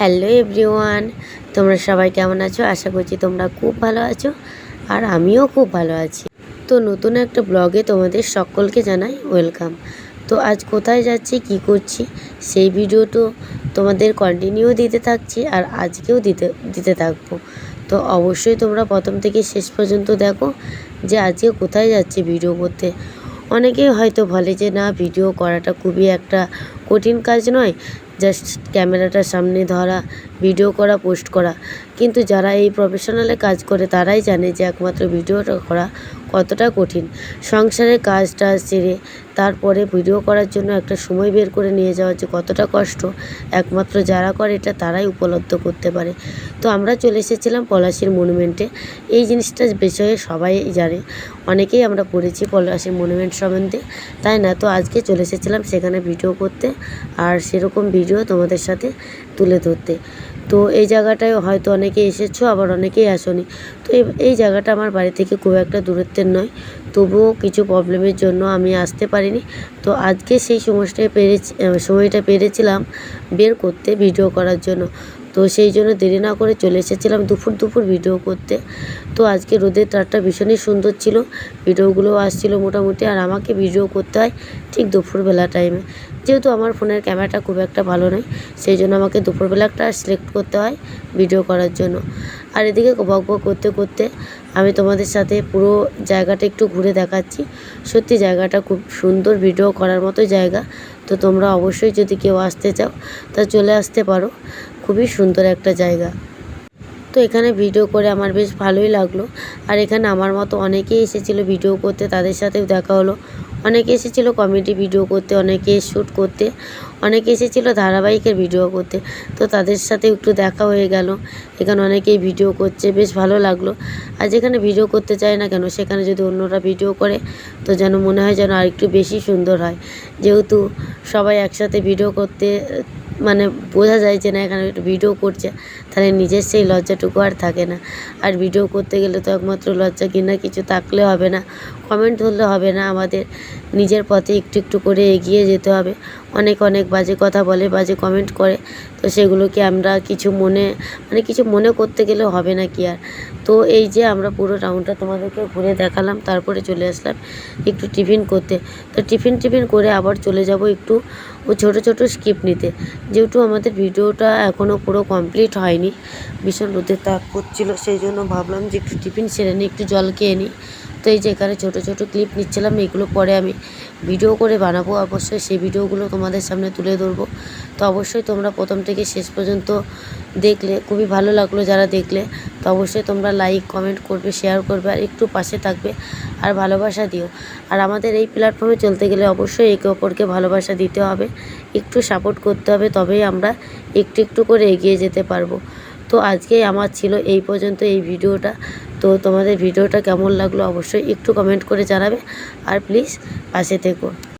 Hello everyone, তোমরা সবাই কেমন আছো? আশা করছি তোমরা খুব ভালো আছো আর আমিও খুব ভালো আছি। তো নতুন একটা ব্লগে তোমাদের সকলকে জানাই ওয়েলকাম। তো আজ কোথায় যাচ্ছি, কি করছি, সেই ভিডিও তো তোমাদের কন্টিনিউ দিতে থাকছি আর আজকেও দিতে থাকবো। তো অবশ্যই তোমরা প্রথম থেকে শেষ পর্যন্ত দেখো যে আজকে কোথায় যাচ্ছি ভিডিও করতে। অনেকেই হয়তো বলে যে না, ভিডিও করাটা খুবই একটা কঠিন কাজ নয়, জাস্ট ক্যামেরাটার সামনে ধরা, ভিডিও করা, পোস্ট করা। কিন্তু যারা এই প্রফেশনালে কাজ করে তারাই জানে যে একমাত্র ভিডিওটা করা কতটা কঠিন। সংসারের কাজটা সেরে তারপরে ভিডিও করার জন্য একটা সময় বের করে নিয়ে যাওয়া যে কতটা কষ্ট, একমাত্র যারা করে এটা তারাই উপলব্ধ করতে পারে। তো আমরা চলে এসেছিলাম পলাশীর মনুমেন্টে। এই জিনিসটার বিষয়ে সবাই জানে, অনেকেই আমরা পড়েছি পলাশীর মনুমেন্ট সম্বন্ধে, তাই না? তো আজকে চলে এসেছিলাম সেখানে ভিডিও করতে আর সেরকম ভিডিও তোমাদের সাথে তুলে ধরতে। তো এই জায়গাটায় হয়তো অনেকে এসেছো, আবার অনেকেই আসোনি। তো এই জায়গাটা আমার বাড়ি থেকে খুব একটা দূরত্বের নয়, তবুও কিছু প্রবলেমের জন্য আমি আসতে পারিনি। তো আজকে সেই সময়টা পেরেছিলাম বের করতে ভিডিও করার জন্য। তো সেই জন্য দেরি না করে চলে এসেছিলাম দুপুর ভিডিও করতে। তো আজকে রোদের তারটা ভীষণই সুন্দর ছিল, ভিডিওগুলো আসছিল মোটামুটি। আর আমাকে ভিডিও করতে হয় ঠিক দুপুরবেলা টাইমে, যেহেতু আমার ফোনের ক্যামেরাটা খুব একটা ভালো নয়, সেই জন্য আমাকে দুপুরবেলাটা সিলেক্ট করতে হয় ভিডিও করার জন্য। আর এদিকে বক করতে করতে আমি তোমাদের সাথে পুরো জায়গাটা একটু ঘুরে দেখাচ্ছি। সত্যি জায়গাটা খুব সুন্দর, ভিডিও করার মতো জায়গা। তো তোমরা অবশ্যই যদি কেউ আসতে চাও তা চলে আসতে পারো, খুবই সুন্দর একটা জায়গা। তো এখানে ভিডিও করে আমার বেশ ভালোই লাগলো। আর এখানে আমার মতো অনেকেই এসেছিলো ভিডিও করতে, তাদের সাথেও দেখা হলো। অনেকে এসেছিলো কমেডি ভিডিও করতে, অনেকে শ্যুট করতে, অনেকে এসেছিলো ধারাবাহিকের ভিডিও করতে। তো তাদের সাথে একটু দেখা হয়ে গেল। এখানে অনেকেই ভিডিও করছে, বেশ ভালো লাগলো। আর যেখানে ভিডিও করতে চায় না কেন, সেখানে যদি অন্যরা ভিডিও করে তো যেন মনে হয় যেন আর একটু বেশি সুন্দর হয়। যেহেতু সবাই একসাথে ভিডিও করতে মানে বোঝা যায় যে না এখানে একটু ভিডিও করছে, তাহলে নিজের সেই লজ্জাটুকু আর থাকে না। আর ভিডিও করতে গেলে তো একমাত্র লজ্জা কিনা কিছু থাকলে হবে না, কমেন্ট ধরলে হবে না, আমাদের নিজের পথে একটু একটু করে এগিয়ে যেতে হবে। অনেক বাজে কথা বলে, বাজে কমেন্ট করে, তো সেগুলোকে আমরা কিছু মনে করতে গেলে হবে না কি আর। তো এই যে আমরা পুরো টাউনটা তোমাদেরকে ঘুরে দেখালাম, তারপরে চলে আসলাম একটু টিফিন করতে। তো টিফিন করে আবার চলে যাব একটু ছোটো স্কিপ নিতে, যেহেতু আমাদের ভিডিওটা এখনও পুরো কমপ্লিট হয়নি। ভীষণ রোদের তাপ পড়ছিল, সেই জন্য ভাবলাম যে একটু টিফিন সেরে নিই, একটু জল খেয়ে নিই। তো এই যে এখানে ছোটো ক্লিপ নিচ্ছিলাম, এগুলো পরে আমি ভিডিও করে বানাবো, অবশ্যই সেই ভিডিওগুলো তোমাদের সামনে তুলে ধরবো। তো অবশ্যই তোমরা প্রথম থেকে শেষ পর্যন্ত দেখলে খুবই ভালো লাগলো যারা দেখলে। তো অবশ্যই তোমরা লাইক, কমেন্ট করবে, শেয়ার করবে আর একটু পাশে থাকবে আর ভালোবাসা দিও। আর আমাদের এই প্ল্যাটফর্মে চলতে গেলে অবশ্যই একে অপরকে ভালোবাসা দিতে হবে, একটু সাপোর্ট করতে হবে, তবেই আমরা একটু করে এগিয়ে যেতে পারবো। তো আজকে আমার ছিল এই পর্যন্ত এই ভিডিওটা। তো তোমাদের ভিডিওটা কেমন লাগলো অবশ্যই একটু কমেন্ট করে জানাবে আর প্লিজ পাশে থেকো।